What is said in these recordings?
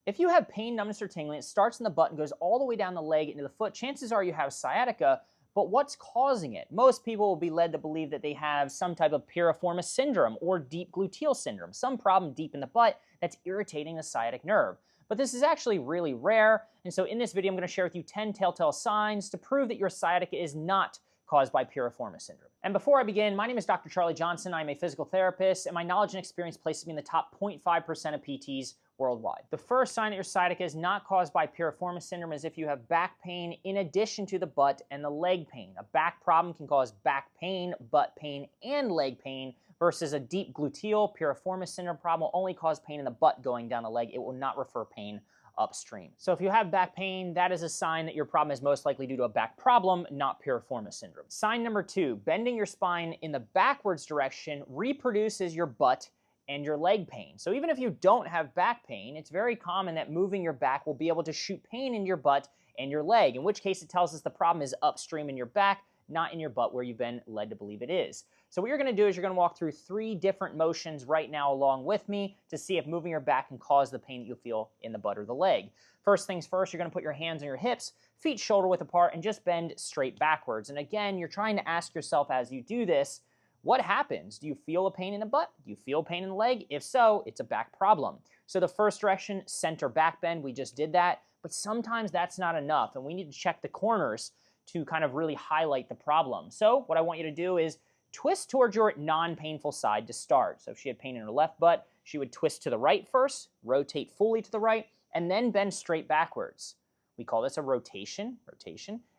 If you have pain, numbness, or tingling, it starts in the butt and goes all the way down the leg into the foot. Chances are you have sciatica, but what's causing it? Most people will be led to believe that they have some type of Piriformis Syndrome or Deep Gluteal Syndrome, some problem deep in the butt that's irritating the sciatic nerve. But this is actually really rare, and so in this video I'm going to share with you 10 telltale signs to prove that your sciatica is not caused by Piriformis Syndrome. And before I begin, my name is Dr. Charlie Johnson. I'm a physical therapist, and my knowledge and experience places me in the top 0.5% of PTs worldwide. The first sign that your sciatica is not caused by Piriformis Syndrome is if you have back pain in addition to the butt and the leg pain. A back problem can cause back pain, butt pain, and leg pain, versus a deep gluteal Piriformis Syndrome problem will only cause pain in the butt going down the leg. It will not refer pain upstream. So if you have back pain, that is a sign that your problem is most likely due to a back problem, not Piriformis Syndrome. Sign number 2, bending your spine in the backwards direction reproduces your butt and your leg pain. So even if you don't have back pain, it's very common that moving your back will be able to shoot pain in your butt and your leg, in which case it tells us the problem is upstream in your back, not in your butt where you've been led to believe it is. So what you're going to do is you're going to walk through 3 different motions right now along with me to see if moving your back can cause the pain that you feel in the butt or the leg. First things first, you're going to put your hands on your hips, feet shoulder width apart, and just bend straight backwards. And again, you're trying to ask yourself as you do this, what happens? Do you feel a pain in the butt? Do you feel pain in the leg? If so, it's a back problem. So the first direction, center back bend, we just did that, but sometimes that's not enough, and we need to check the corners to kind of really highlight the problem. So what I want you to do is twist towards your non-painful side to start. So if she had pain in her left butt, she would twist to the right first, rotate fully to the right, and then bend straight backwards. We call this a rotation,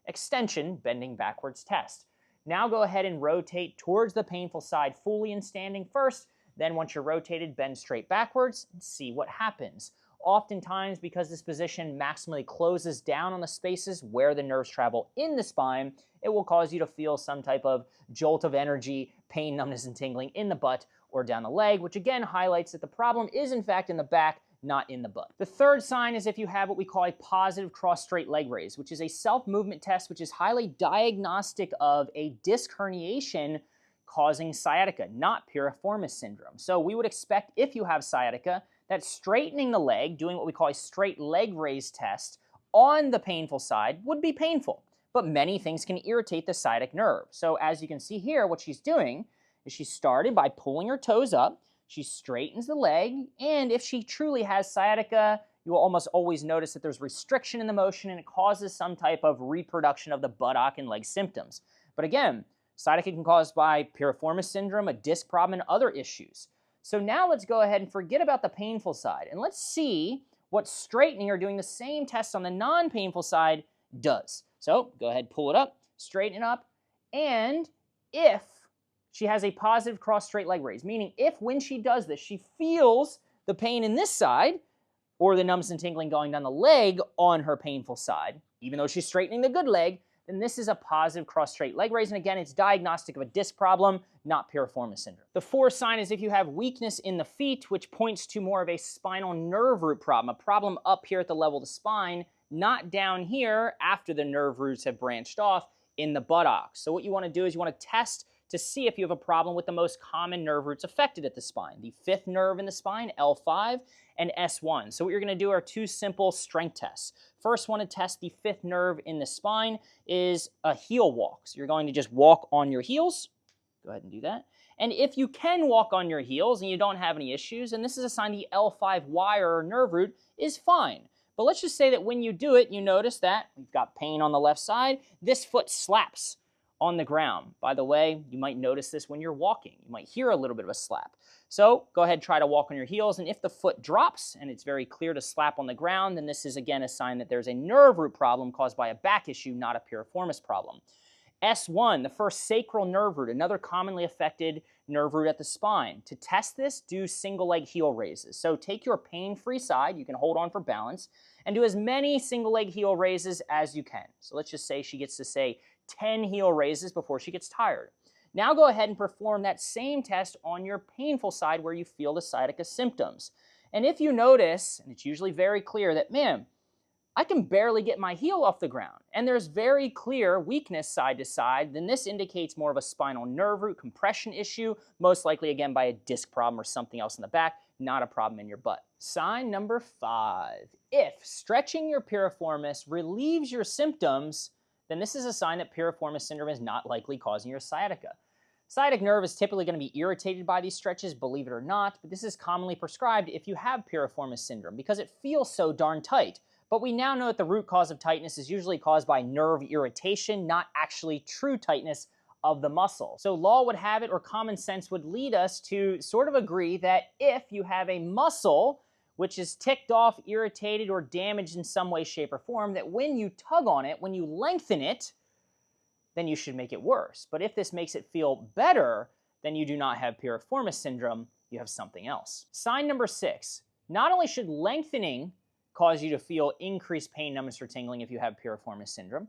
extension, bending backwards test. Now go ahead and rotate towards the painful side fully and standing first. Then once you're rotated, bend straight backwards and see what happens. Oftentimes, because this position maximally closes down on the spaces where the nerves travel in the spine, it will cause you to feel some type of jolt of energy, pain, numbness, and tingling in the butt or down the leg, which again highlights that the problem is in fact in the back, not in the butt. The third sign is if you have what we call a positive cross-straight leg raise, which is a self-movement test which is highly diagnostic of a disc herniation causing sciatica, not Piriformis Syndrome. So we would expect if you have sciatica that straightening the leg, doing what we call a straight leg raise test on the painful side would be painful. But many things can irritate the sciatic nerve. So as you can see here, what she's doing is she started by pulling her toes up, she straightens the leg, and if she truly has sciatica, you will almost always notice that there's restriction in the motion and it causes some type of reproduction of the buttock and leg symptoms. But again, sciatica can be caused by Piriformis Syndrome, a disc problem, and other issues. So now let's go ahead and forget about the painful side, and let's see what straightening or doing the same test on the non-painful side does. So go ahead, pull it up, straighten it up, and if she has a positive cross-straight leg raise, meaning if when she does this, she feels the pain in this side, or the numbness and tingling going down the leg on her painful side, even though she's straightening the good leg, then this is a positive cross-straight leg raise, and again, it's diagnostic of a disc problem, not Piriformis Syndrome. The fourth sign is if you have weakness in the feet, which points to more of a spinal nerve root problem, a problem up here at the level of the spine, not down here after the nerve roots have branched off in the buttocks. So what you want to do is you want to test to see if you have a problem with the most common nerve roots affected at the spine, the 5th nerve in the spine, L5, and S1. So what you're going to do are 2 simple strength tests. First one to test the 5th nerve in the spine is a heel walk. So you're going to just walk on your heels. Go ahead and do that. And if you can walk on your heels and you don't have any issues, and this is a sign the L5 wire or nerve root is fine. But let's just say that when you do it, you notice that you've got pain on the left side. This foot slaps on the ground. By the way, you might notice this when you're walking. You might hear a little bit of a slap. So go ahead, try to walk on your heels, and if the foot drops and it's very clear to slap on the ground, then this is again a sign that there's a nerve root problem caused by a back issue, not a piriformis problem. S1, the first sacral nerve root, another commonly affected nerve root at the spine. To test this, do single leg heel raises. So take your pain-free side, you can hold on for balance, and do as many single leg heel raises as you can. So let's just say she gets to say 10 heel raises before she gets tired. Now go ahead and perform that same test on your painful side where you feel the sciatica symptoms. And if you notice, and it's usually very clear that, man, I can barely get my heel off the ground, and there's very clear weakness side to side, then this indicates more of a spinal nerve root compression issue, most likely again by a disc problem or something else in the back, not a problem in your butt. Sign number 5. If stretching your piriformis relieves your symptoms, then this is a sign that piriformis syndrome is not likely causing your sciatica. Sciatic nerve is typically going to be irritated by these stretches, believe it or not, but this is commonly prescribed if you have piriformis syndrome because it feels so darn tight. But we now know that the root cause of tightness is usually caused by nerve irritation, not actually true tightness of the muscle. So law would have it, or common sense would lead us to sort of agree that if you have a muscle which is ticked off, irritated, or damaged in some way, shape, or form, that when you tug on it, when you lengthen it, then you should make it worse. But if this makes it feel better, then you do not have piriformis syndrome, you have something else. Sign number 6, not only should lengthening cause you to feel increased pain, numbness, or tingling if you have piriformis syndrome,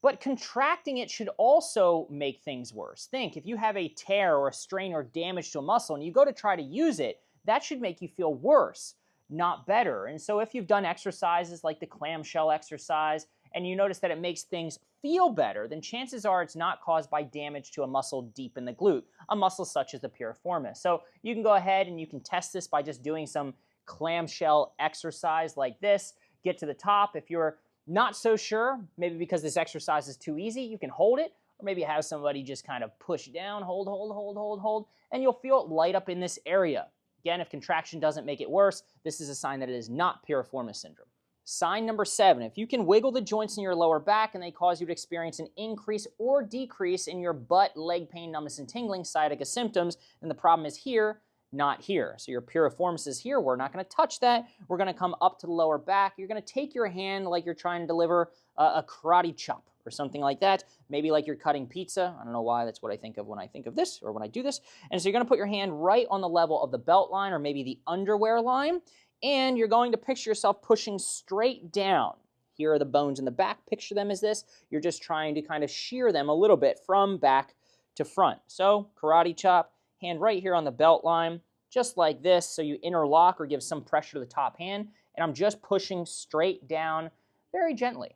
but contracting it should also make things worse. Think, if you have a tear or a strain or damage to a muscle and you go to try to use it, that should make you feel worse, not better. And so if you've done exercises like the clamshell exercise and you notice that it makes things feel better, then chances are it's not caused by damage to a muscle deep in the glute, a muscle such as the piriformis. So you can go ahead and you can test this by just doing some clamshell exercise like this. Get to the top. If you're not so sure, maybe because this exercise is too easy, you can hold it, or maybe have somebody just kind of push down, hold, and you'll feel it light up in this area. Again, if contraction doesn't make it worse, this is a sign that it is not piriformis syndrome. Sign number 7, if you can wiggle the joints in your lower back and they cause you to experience an increase or decrease in your butt, leg pain, numbness, and tingling, sciatica symptoms, then the problem is here, not here. So your piriformis is here. We're not going to touch that. We're going to come up to the lower back. You're going to take your hand like you're trying to deliver a karate chop or something like that. Maybe like you're cutting pizza. I don't know why. That's what I think of when I think of this or when I do this. And so you're going to put your hand right on the level of the belt line or maybe the underwear line. And you're going to picture yourself pushing straight down. Here are the bones in the back. Picture them as this. You're just trying to kind of shear them a little bit from back to front. So karate chop. Hand right here on the belt line, just like this, so you interlock or give some pressure to the top hand, and I'm just pushing straight down very gently.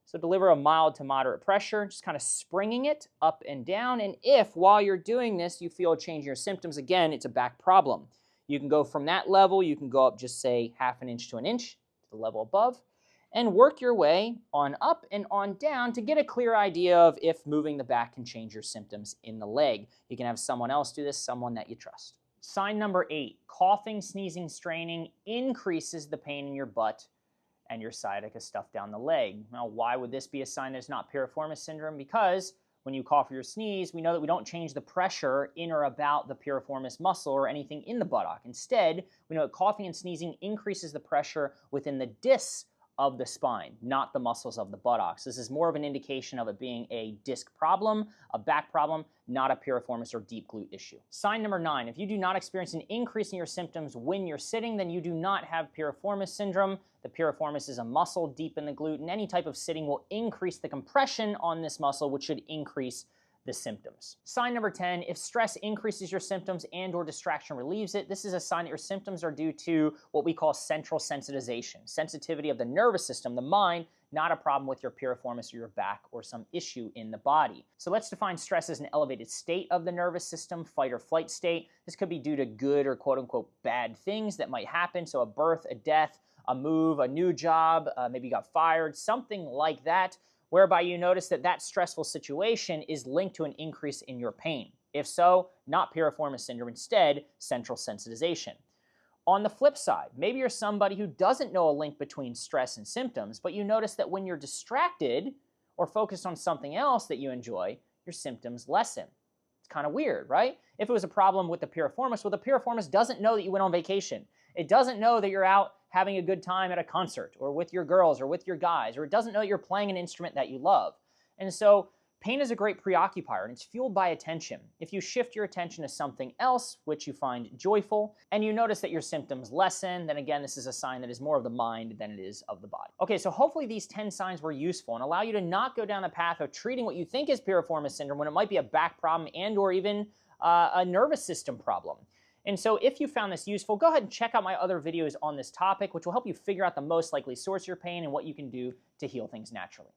So deliver a mild to moderate pressure, just kind of springing it up and down, and if while you're doing this you feel a change in your symptoms, again, it's a back problem. You can go from that level, you can go up just say half an inch to an inch to the level above, and work your way on up and on down to get a clear idea of if moving the back can change your symptoms in the leg. You can have someone else do this, someone that you trust. Sign number 8, coughing, sneezing, straining increases the pain in your butt and your sciatica stuff down the leg. Now, why would this be a sign that it's not piriformis syndrome? Because when you cough or you sneeze, we know that we don't change the pressure in or about the piriformis muscle or anything in the buttock. Instead, we know that coughing and sneezing increases the pressure within the discs of the spine, not the muscles of the buttocks. This is more of an indication of it being a disc problem, a back problem, not a piriformis or deep glute issue. Sign number 9, if you do not experience an increase in your symptoms when you're sitting, then you do not have piriformis syndrome. The piriformis is a muscle deep in the glute, and any type of sitting will increase the compression on this muscle, which should increase the symptoms. Sign number 10, if stress increases your symptoms and or distraction relieves it, this is a sign that your symptoms are due to what we call central sensitization, sensitivity of the nervous system, the mind, not a problem with your piriformis or your back or some issue in the body. So let's define stress as an elevated state of the nervous system, fight or flight state. This could be due to good or quote unquote bad things that might happen, so a birth, a death, a move, a new job, maybe you got fired, something like that, whereby you notice that that stressful situation is linked to an increase in your pain. If so, not piriformis syndrome, instead, central sensitization. On the flip side, maybe you're somebody who doesn't know a link between stress and symptoms, but you notice that when you're distracted or focused on something else that you enjoy, your symptoms lessen. It's kind of weird, right? If it was a problem with the piriformis, well, the piriformis doesn't know that you went on vacation. It doesn't know that you're out having a good time at a concert or with your girls or with your guys, or it doesn't know that you're playing an instrument that you love. And so pain is a great preoccupier, and it's fueled by attention. If you shift your attention to something else, which you find joyful, and you notice that your symptoms lessen, then again, this is a sign that is more of the mind than it is of the body. Okay, so hopefully these 10 signs were useful and allow you to not go down the path of treating what you think is piriformis syndrome when it might be a back problem and or even a nervous system problem. And so if you found this useful, go ahead and check out my other videos on this topic, which will help you figure out the most likely source of your pain and what you can do to heal things naturally.